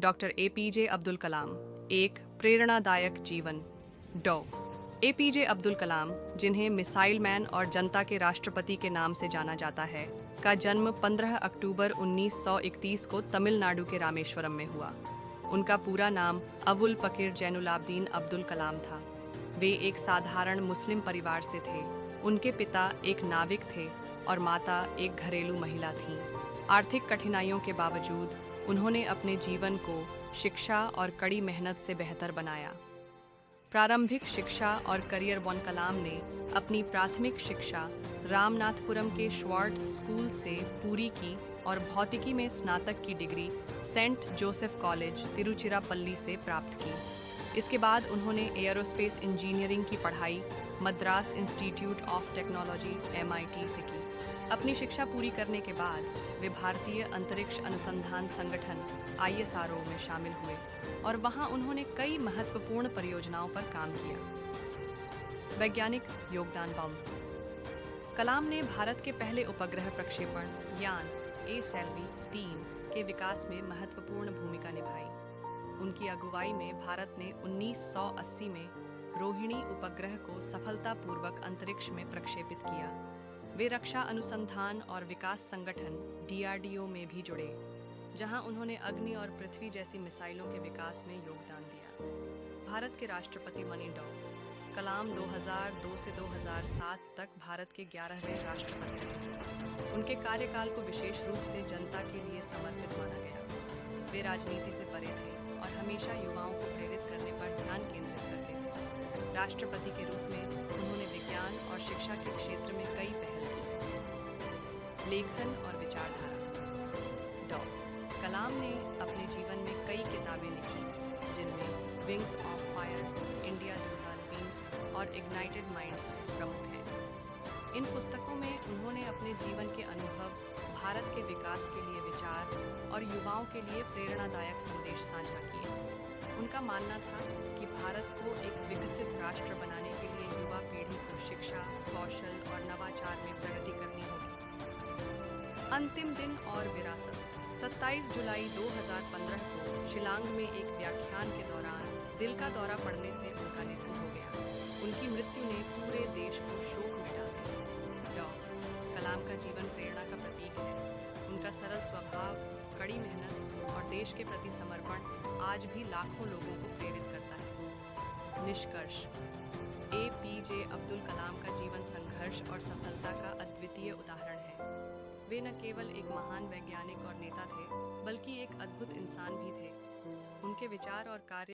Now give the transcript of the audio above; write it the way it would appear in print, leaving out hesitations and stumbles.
Doctor APJ Abdul Kalam, एक प्रेरणादायक जीवन। डॉ. एपीजे अब्दुल कलाम, जिन्हें मिसाइल मैन और जनता के राष्ट्रपति के नाम से जाना जाता है, का जन्म 15 अक्टूबर 1931 को तमिलनाडु के रामेश्वरम में हुआ। उनका पूरा नाम अवुल पकीर जैनुलाब्दीन अब्दुल कलाम था। वे एक साधारण मुस्लिम परिवार से थे। उनके पिता एक नाविक थे और माता एक घरेलू महिला थीं। आर्थिक कठिनाइयों के बावजूद उन्होंने अपने जीवन को शिक्षा और कड़ी मेहनत से बेहतर बनाया। प्रारंभिक शिक्षा और करियर। कलाम ने अपनी प्राथमिक शिक्षा रामनाथपुरम के श्वार्ट्ज स्कूल से पूरी की और भौतिकी में स्नातक की degree saint Joseph college, Tiruchirappalli से प्राप्त की। इसके बाद उन्होंने एयरोस्पेस इंजीनियरिंग की पढ़ाई Madras institute of technology (MIT) से की। अपनी शिक्षा पूरी करने के बाद वे भारतीय अंतरिक्ष अनुसंधान संगठन ISRO में शामिल हुए और वहां उन्होंने कई महत्वपूर्ण परियोजनाओं पर काम किया। वैज्ञानिक योगदान। कलाम ने भारत के पहले उपग्रह प्रक्षेपण यान ASALVI-3 के विकास में महत्वपूर्ण भूमिका निभाई। उनकी अगुवाई में भारत ने 1980 में रोहिणी उपग्रह को सफलतापूर्वक अंतरिक्ष में प्रक्षेपित किया। वे रक्षा अनुसंधान और विकास संगठन DRDO में भी जुड़े, जहां उन्होंने अग्नि और पृथ्वी जैसी मिसाइलों के विकास में योगदान दिया। भारत के राष्ट्रपति बने। डॉ. कलाम 2002 से 2007 तक भारत के 11वें राष्ट्रपति रहे। उनके कार्यकाल को विशेष रूप से जनता के लिए समर्पित माना गया। वे राजनीति से परे थे और हमेशा युवाओं को प्रेरित करने पर ध्यान केंद्रित करते थे। राष्ट्रपति के रूप में उन्होंने विज्ञान और शिक्षा के क्षेत्र में कई पहल की। लेखन और विचारधारा। डॉ. कलाम ने अपने जीवन में कई किताबें लिखी, जिनमें विंग्स ऑफ फायर, इंडिया दुल्हन बीम्स और इग्नाइटेड माइंड्स प्रमुख हैं। इन पुस्तकों में उन्होंने अपने जीवन के अनुभव, भारत के विकास के लिए विचार और युवाओं के लिए प्रेरणादायक संदेश साझा किए। उनका मानना था कि भारत को एक विकसित राष्ट्र बनाने के लिए युवा पीढ़ी को शिक्षा, कौशल और नवाचार में प्रगति करनी होगी। अंतिम दिन और विरासत। 27 जुलाई 2015 को शिलांग में एक व्याख्यान के दौरान दिल का दौरा पड़ने से उनका निधन हो गया। उनकी मृत्यु ने पूरे देश को शोक में डाल दिया। डॉ. कलाम का जीवन प्रेरणा का प्रतीक है। उनका सरल स्वभाव, कड़ी मेहनत और देश के प्रति समर्पण आज भी लाखों लोगों को प्रेरित करता है। निष्कर्ष। APJ अब्दुल कलाम का जीवन संघर्ष और सफलता का अद्वितीय उदाहरण है। वे न केवल एक महान वैज्ञानिक और नेता थे, बल्कि एक अद्भुत इंसान भी थे। उनके विचार और कार्य